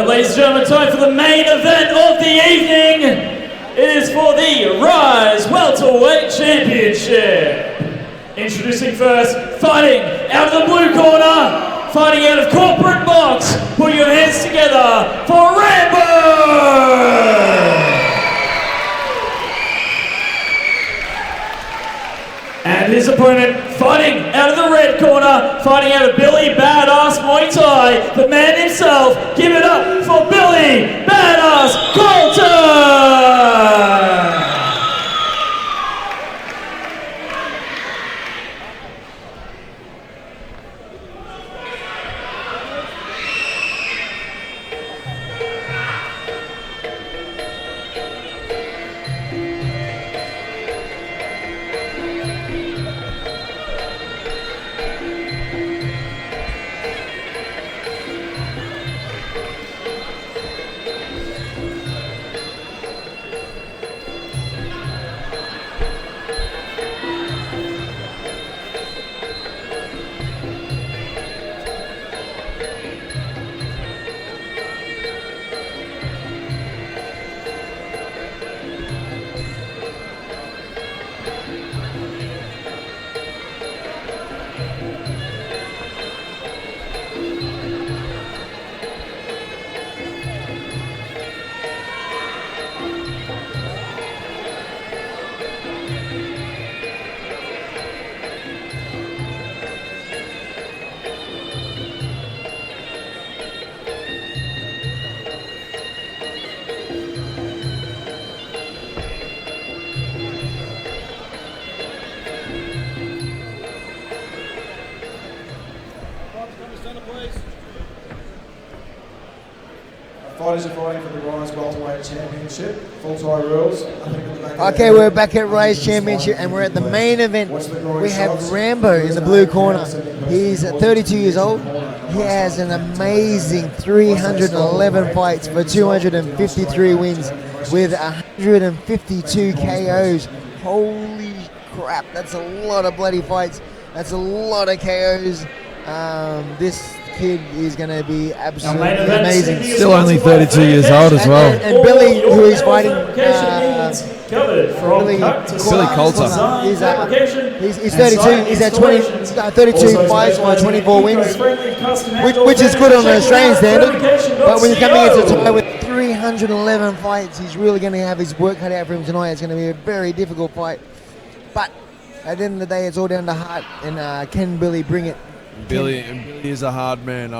Ladies and gentlemen, time for the main event of the evening. It is for the Rise Welterweight Championship. Introducing first, fighting out of the blue corner, fighting out of corporate box. Put your hands together for Rambo! And his opponent, fighting out of the red corner, fighting out of Billy Badass Muay Thai, the man himself. Give it up for Billy Badass Coulter! Fighters are fighting for the Rise Welterweight Championship. Full-time rules. Okay, we're back at Rise Championship and we're at the main event. We have Rambo in the blue corner. He's 32 years old. He has an amazing 311 fights for 253 wins with 152 KOs. Holy crap, that's a lot of bloody fights. That's a lot of KOs. This kid is going to be absolutely amazing. Still only 32 years old as well. And Billy, who is fighting, Billy Coulter. He's 32. He's had 32 fights or 24 wins, which is good on an Australian standard. But when you're coming into a tie with 311 fights, he's really going to have his work cut out for him tonight. It's going to be a very difficult fight. But at the end of the day, it's all down to heart. And can Billy bring it? Billy is a hard man.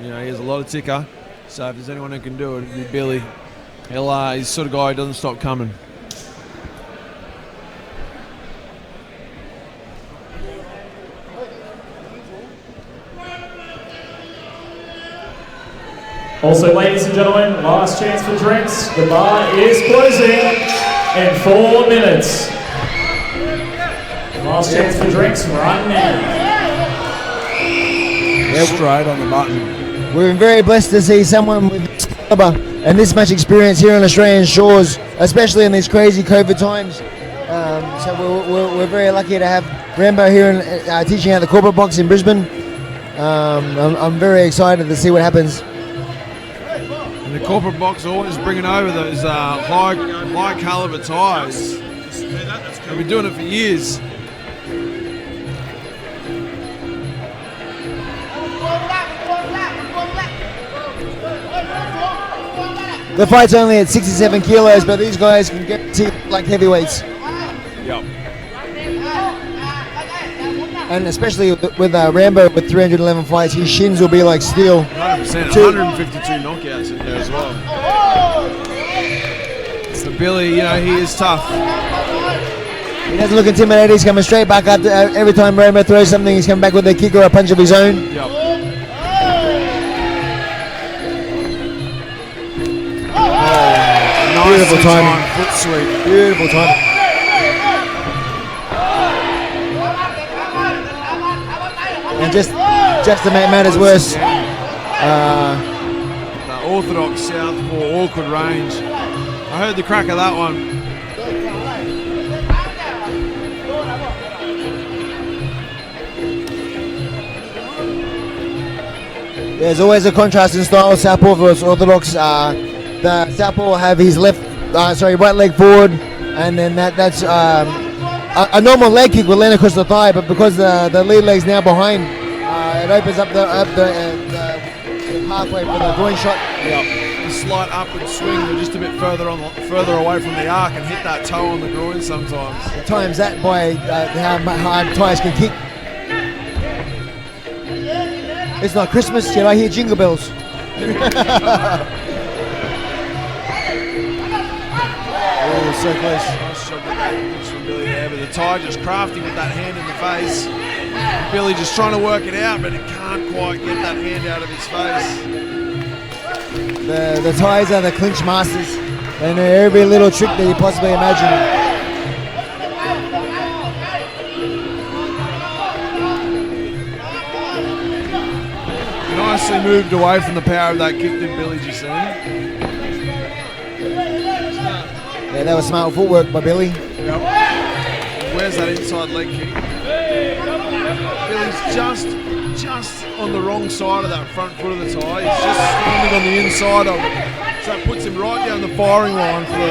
He has a lot of ticker. So if there's anyone who can do it, it'd be Billy. He's the sort of guy who doesn't stop coming. Also, ladies and gentlemen, last chance for drinks. The bar is closing in 4 minutes. Last chance for drinks right now. Straight on the button. We've been very blessed to see someone with this caliber and this much experience here on Australian shores, especially in these crazy COVID times. So we're very lucky to have Rambo here and teaching out the corporate box in Brisbane. I'm very excited to see what happens. And the corporate box always bringing over those high caliber ties. They've been doing it for years. The fight's only at 67 kilos, but these guys can get to like heavyweights. Yep. And especially with Rambo with 311 fights, his shins will be like steel. 100%, 152 knockouts in there as well. So Billy, he is tough. He doesn't look intimidated. He's coming straight back up. Every time Rambo throws something, he's coming back with a kick or a punch of his own. Yep. Beautiful timing. Foot sweep. Beautiful timing. And just to make matters worse, the orthodox southpaw awkward range. I heard the crack of that one. There's always a contrast in style. Southpaw versus orthodox. The southpaw will have his right leg forward, and then that's a normal leg kick will land across the thigh, but because the lead leg's now behind, it opens up the pathway for the groin shot. Yeah, a slight upward swing, but just a bit further away from the arc and hit that toe on the groin sometimes. Times that by how hard Tyus can kick. It's not Christmas yet, I hear jingle bells. Oh, so close. Nice shot from Billy there, but the tie just crafty with that hand in the face. Billy just trying to work it out, but it can't quite get that hand out of his face. The Thais are the clinch masters. They know every little trick that you possibly imagine. Nicely moved away from the power of that kick that Billy just seen. Yeah, that was smart footwork by Billy. Yep. Where's that inside leg kick? Billy's just on the wrong side of that front foot of the tie. He's just standing on the inside of it. So that puts him right down the firing line for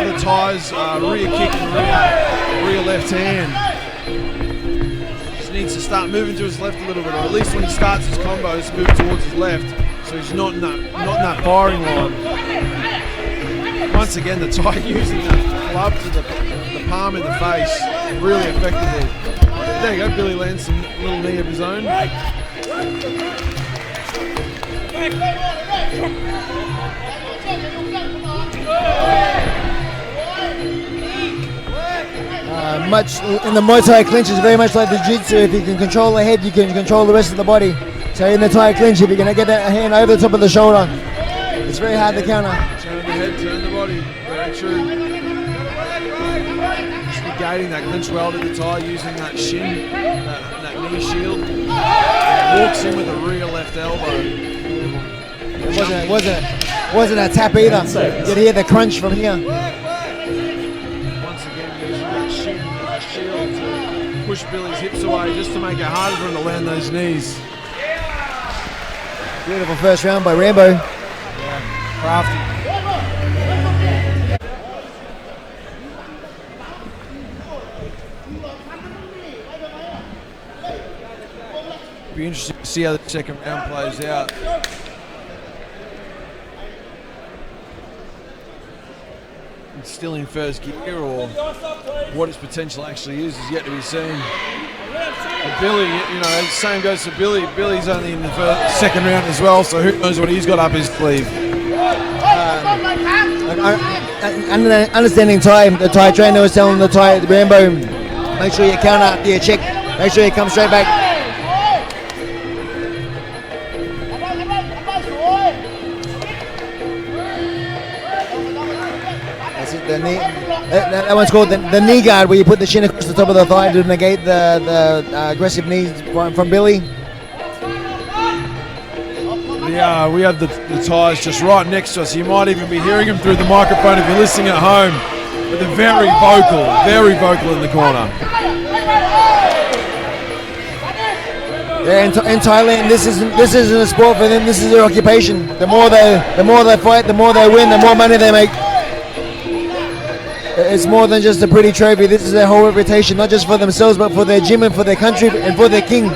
the tie's rear kick and rear left hand. Just needs to start moving to his left a little bit, or at least when he starts his combos, move towards his left, so he's not in that firing line. Once again, the tie using that glove to the palm in the face really effectively. There you go, Billy lands some little knee of his own. Much in the Muay Thai clinch is very much like the Jiu-Jitsu. If you can control the head, you can control the rest of the body. So in the Thai clinch, if you're going to get that hand over the top of the shoulder, it's very hard to counter. Turn the head, turn the body. Very true. Just negating that clinch well to the tie, using that shin, that knee shield. Walks in with a rear left elbow. It wasn't a tap either. You could hear the crunch from here. Once again, using that shin shield to push Billy's hips away, just to make it harder for him to land those knees. Beautiful first round by Rambo. Crafty. Be interesting to see how the second round plays out. It's still in first gear, or what its potential actually is yet to be seen. But Billy, the same goes to Billy. Billy's only in the second round as well, so who knows what he's got up his sleeve. Understanding Thai, the Thai trainer was telling the Thai Rambo, make sure you counter after you check, make sure you come straight back. That's it, the knee. That one's called the knee guard, where you put the shin across the top of the thigh to negate the aggressive knees from Billy. Yeah, we have the Thais just right next to us. You might even be hearing them through the microphone if you're listening at home. But they're very vocal in the corner. Yeah, in Thailand, this isn't a sport for them. This is their occupation. The more they fight, the more they win, the more money they make. It's more than just a pretty trophy. This is their whole reputation, not just for themselves, but for their gym and for their country and for their king.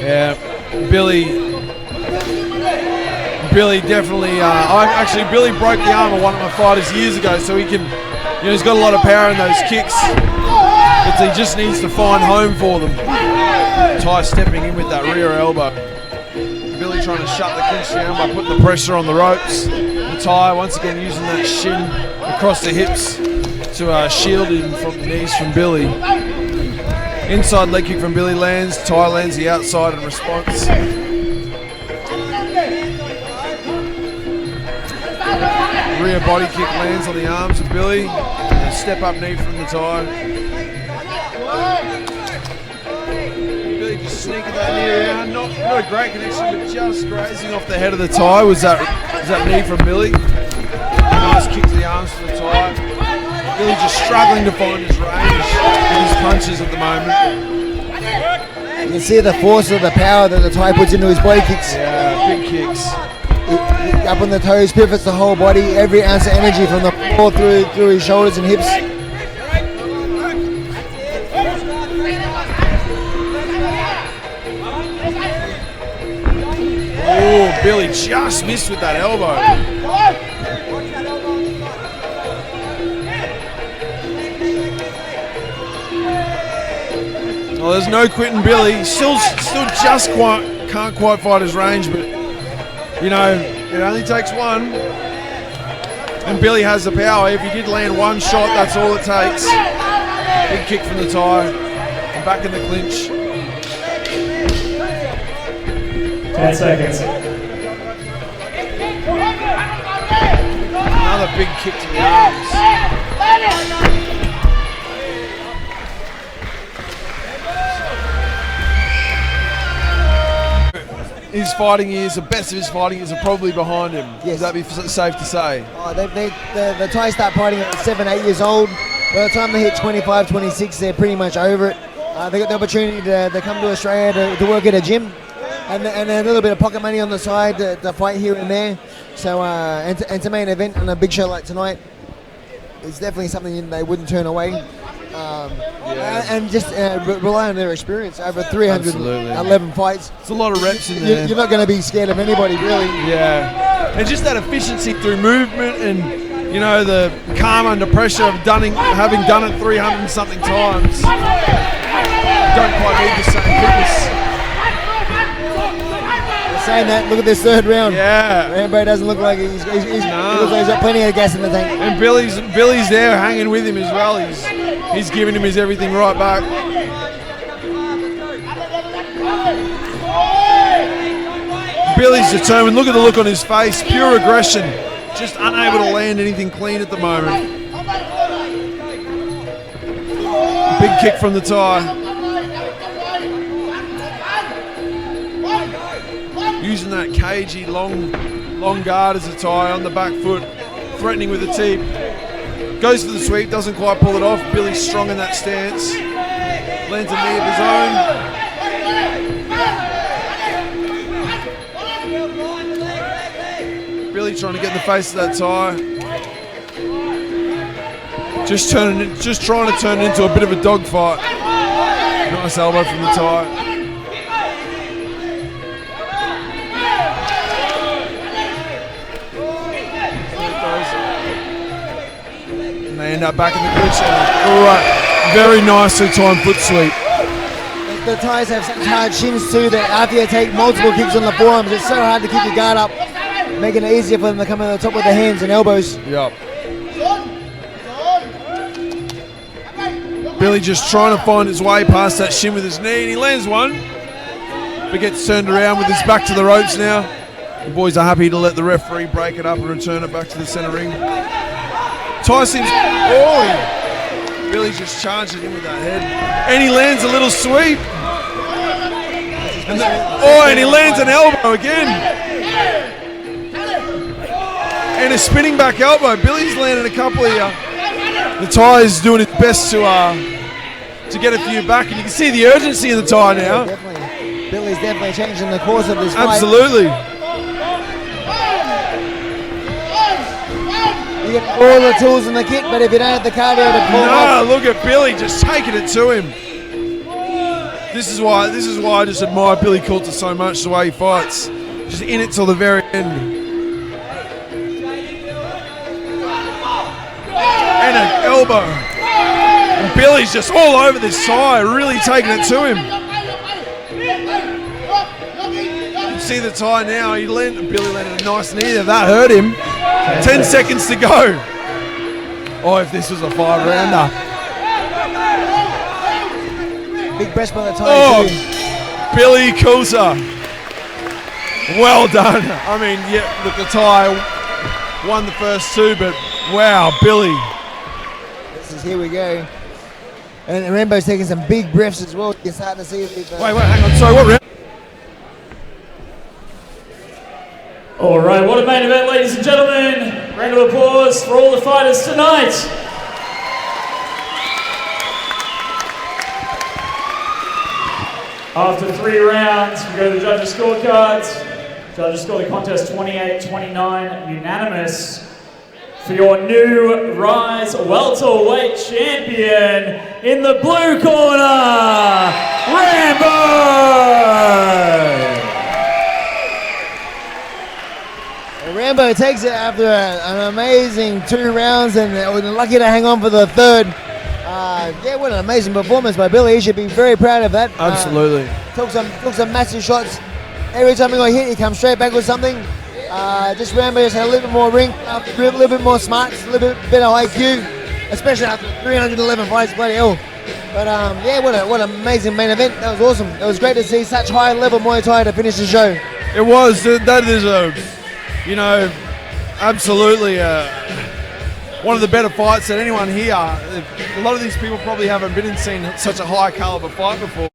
Yeah, Billy definitely. Billy broke the arm of one of my fighters years ago, so he can, he's got a lot of power in those kicks. But he just needs to find home for them. Ty stepping in with that rear elbow. Billy trying to shut the clinch down by putting the pressure on the ropes. And Ty once again using that shin across the hips to shield him from the knees from Billy. Inside leg kick from Billy lands. Ty lands the outside in response. Rear body kick lands on the arms of Billy. And a step up knee from the Ty. Billy just sneaking that knee around. Not a great connection, but just grazing off the head of the Ty was that knee from Billy. Nice kick to the arms for the Ty. Billy just struggling to find his range with his punches at the moment. You can see the force of the power that the Thai puts into his body kicks. Yeah, big kicks. Up on the toes, pivots the whole body, every ounce of energy from the floor through his shoulders and hips. Oh, Billy just missed with that elbow. Oh, there's no quitting Billy. Still just can't quite fight his range, but you know, it only takes one. And Billy has the power. If he did land one shot, that's all it takes. Big kick from the Thai. And back in the clinch. 10 seconds. Another big kick to the arms. His fighting years, the best of his fighting years, are probably behind him. Yes. Would that be safe to say? Oh, the Thai start fighting at 7, 8 years old. By the time they hit 25, 26, they're pretty much over it. They got the opportunity to come to Australia to work at a gym, and a little bit of pocket money on the side to fight here and there. So and to main event on a big show like tonight, it's definitely something they wouldn't turn away. And just rely on their experience over 311 fights. It's a lot of reps in there. You're not going to be scared of anybody, really. Yeah, and just that efficiency through movement and, you know, the calm under pressure of having done it 300 and something times. Don't quite need the same quickness. Saying that, look at this third round. Yeah, Rambo doesn't look like he looks like he's got plenty of gas in the tank. And Billy's there hanging with him as well. He's giving him his everything right back. Billy's determined. Look at the look on his face. Pure aggression. Just unable to land anything clean at the moment. Big kick from the Thai. Using that cagey long guard as a Thai on the back foot, threatening with a teep. Goes for the sweep, doesn't quite pull it off. Billy's strong in that stance. Lands a knee of his own. Billy trying to get in the face of that Thai. Just trying to turn it into a bit of a dogfight. Nice elbow from the Thai. They end up back in the clinch. Right, very nicely timed foot sweep. The Thais have such hard shins too that after you take multiple kicks on the forearms, it's so hard to keep your guard up, making it easier for them to come in the top with their hands and elbows. Yep. Billy just trying to find his way past that shin with his knee, and he lands one, but gets turned around with his back to the ropes now. The boys are happy to let the referee break it up and return it back to the centre ring. Ty seems, Billy's just charging him with that head. And he lands a little sweep. And he lands an elbow again. And a spinning back elbow. Billy's landed a couple here. The Ty is doing his best to get a few back. And you can see the urgency in the Ty now. Definitely. Billy's definitely changing the course of this fight. Absolutely. You get all the tools in the kit, but if you don't have the cardio to pull off. Look at Billy just taking it to him. This is why I just admire Billy Coulter so much, the way he fights. Just in it till the very end. And an elbow. And Billy's just all over this Thai, really taking it to him. You see the Thai now, Billy landed a nice knee there, that hurt him. 10 seconds to go. Oh, if this was a 5-rounder. Big breast by the Thai too. Billy Coulter. Well done. I mean, yeah, look, the Thai won the first two, but wow, Billy. Here we go. And Rambo's taking some big breaths as well. You're starting to see it. Wait, hang on. Sorry, what round? All right, what a main event, ladies and gentlemen. Round of applause for all the fighters tonight. After 3 rounds, we go to the judges' scorecards. Judges score the contest 28-29 unanimous. For your new Rise welterweight champion in the blue corner, Rambo! Rambo takes it after an amazing 2 rounds and was lucky to hang on for the 3rd. Yeah, what an amazing performance by Billy. He should be very proud of that. Absolutely. Took some massive shots. Every time he got hit, he comes straight back with something. Just Rambo just had a little bit more ring, a little bit more smarts, a little bit better IQ, especially after 311 fights, bloody hell. But yeah, what an amazing main event. That was awesome. It was great to see such high level Muay Thai to finish the show. It was. That is absolutely one of the better fights that anyone here. A lot of these people probably haven't been in seen such a high caliber fight before.